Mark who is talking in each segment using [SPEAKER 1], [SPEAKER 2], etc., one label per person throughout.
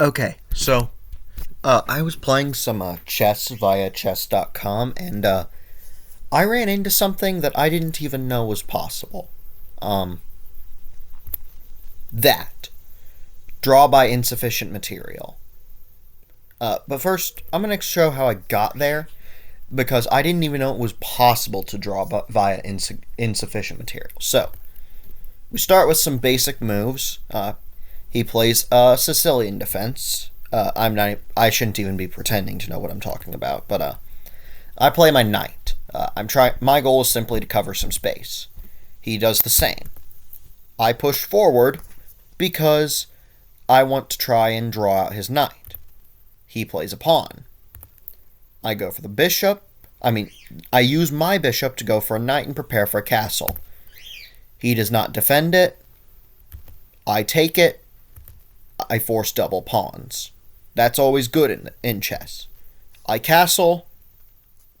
[SPEAKER 1] Okay, so I was playing some chess via chess.com, and I ran into something that I didn't even know was possible. Um, that. Draw by insufficient material. But first, I'm going to show how I got there, because I didn't even know it was possible to draw via insufficient material. So, we start with some basic moves. He plays Sicilian defense. I shouldn't even be pretending to know what I'm talking about, but I play my knight. My goal is simply to cover some space. He does the same. I push forward because I want to try and draw out his knight. He plays a pawn. I go for the bishop. I use my bishop to go for a knight and prepare for a castle. He does not defend it. I take it. I force double pawns. That's always good in chess. I castle,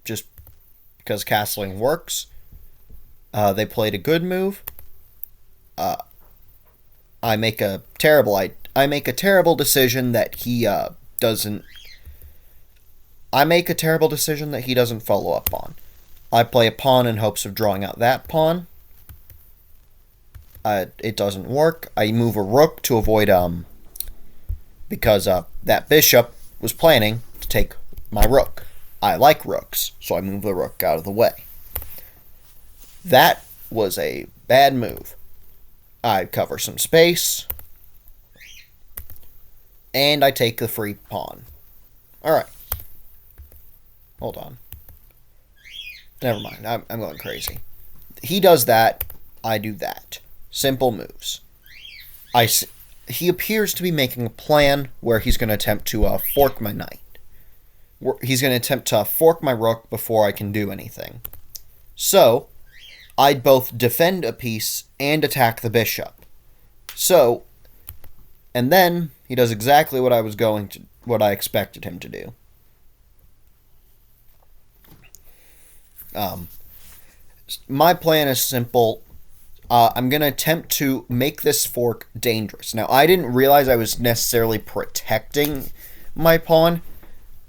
[SPEAKER 1] just because castling works. They played a good move. I make a terrible decision that he doesn't. I make a terrible decision that he doesn't follow up on. I play a pawn in hopes of drawing out that pawn. It doesn't work. I move a rook to avoid because that bishop was planning to take my rook. I like rooks, so I move the rook out of the way. That was a bad move. I cover some space, and I take the free pawn. Alright. Hold on. Never mind, I'm going crazy. He does that, I do that. Simple moves. He appears to be making a plan where he's going to attempt to fork my knight. He's going to attempt to fork my rook before I can do anything. So, I'd both defend a piece and attack the bishop. So, and then he does exactly what I expected him to do. My plan is simple. I'm going to attempt to make this fork dangerous. Now, I didn't realize I was necessarily protecting my pawn.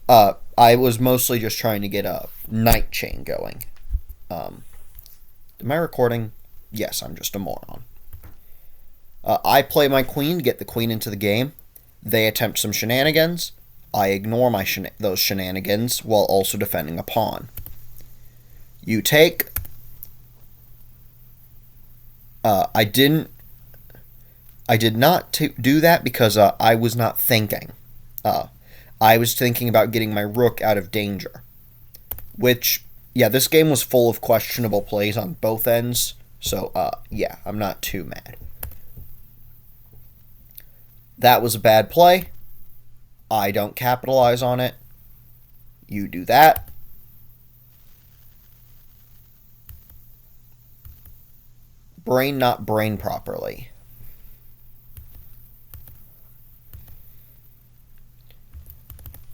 [SPEAKER 1] I was mostly just trying to get a knight chain going. Am I recording? Yes, I'm just a moron. I play my queen to get the queen into the game. They attempt some shenanigans. I ignore those shenanigans while also defending a pawn. You take. I did not do that because I was not thinking. I was thinking about getting my rook out of danger. Which, yeah, this game was full of questionable plays on both ends. So, yeah, I'm not too mad. That was a bad play. I don't capitalize on it. You do that. Brain not brain properly.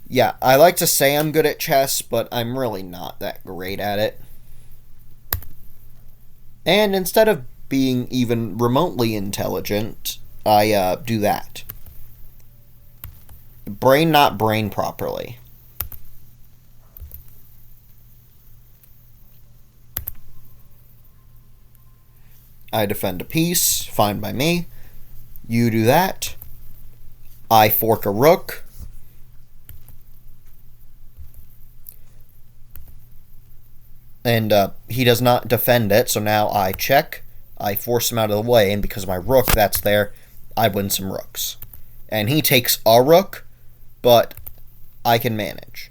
[SPEAKER 1] Yeah, I like to say I'm good at chess, but I'm really not that great at it. And instead of being even remotely intelligent, I do that. Brain not brain properly. I defend a piece, fine by me. You do that. I fork a rook. And he does not defend it, so now I check. I force him out of the way, and because of my rook that's there, I win some rooks. And he takes a rook, but I can manage.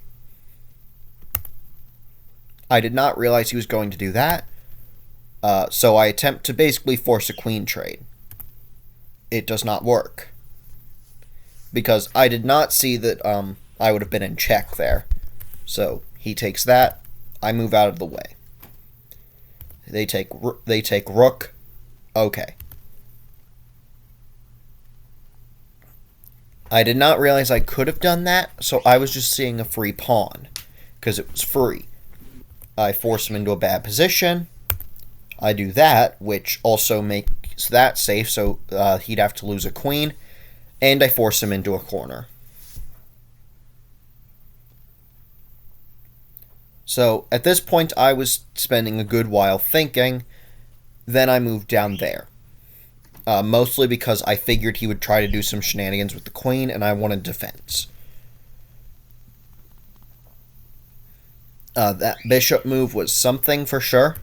[SPEAKER 1] I did not realize he was going to do that. So I attempt to basically force a queen trade. It does not work. Because I did not see that I would have been in check there. So he takes that. I move out of the way. They take rook. Okay. I did not realize I could have done that, so I was just seeing a free pawn. Because it was free. I force him into a bad position. I do that, which also makes that safe, so he'd have to lose a queen, and I force him into a corner. So at this point, I was spending a good while thinking. Then I moved down there. Mostly because I figured he would try to do some shenanigans with the queen, and I wanted defense. That bishop move was something for sure.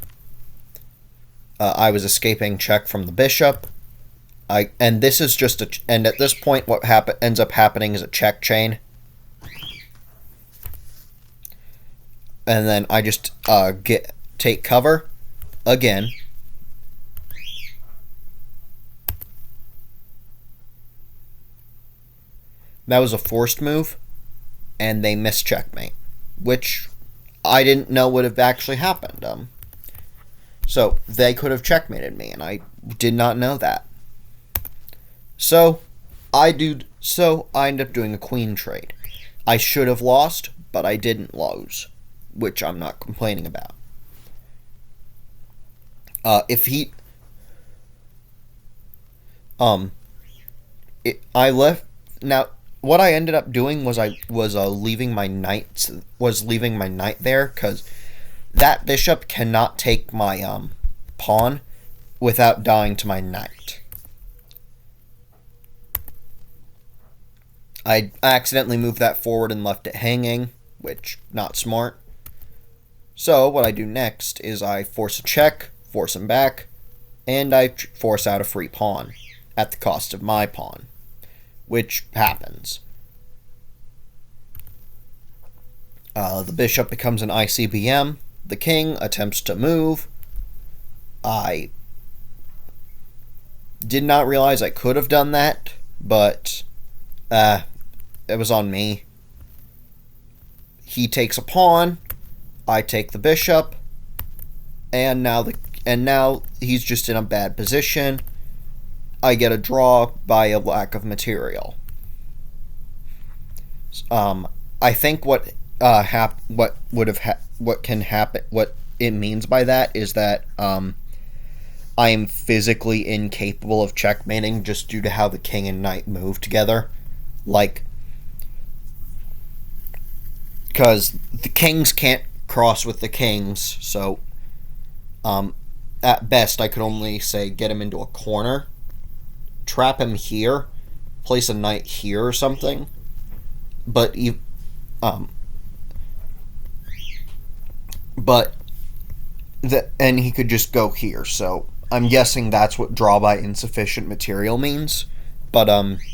[SPEAKER 1] I was escaping check from the bishop. And this is just and at this point, what ends up happening is a check chain. And then I just take cover again. That was a forced move, and they missed checkmate, which I didn't know would have actually happened. So they could have checkmated me, and I did not know that. So I end up doing a queen trade. I should have lost, but I didn't lose, which I'm not complaining about. I left now. What I ended up doing was leaving my knight there, because that bishop cannot take my pawn without dying to my knight. I accidentally moved that forward and left it hanging, which not smart. So what I do next is I force a check, force him back, and I force out a free pawn at the cost of my pawn, which happens. The bishop becomes an ICBM. The king attempts to move. I did not realize I could have done that, but it was on me. He takes a pawn. I take the bishop, and now he's just in a bad position. I get a draw by a lack of material. I think what it means by that is that I am physically incapable of checkmating just due to how the king and knight move together, because the kings can't cross with the kings. So at best I could only say get him into a corner, trap him here, place a knight here or something, and he could just go here. So I'm guessing that's what draw by insufficient material means. But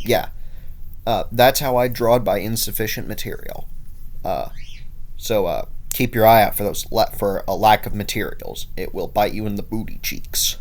[SPEAKER 1] yeah, that's how I draw by insufficient material. So keep your eye out for a lack of materials. It will bite you in the booty cheeks.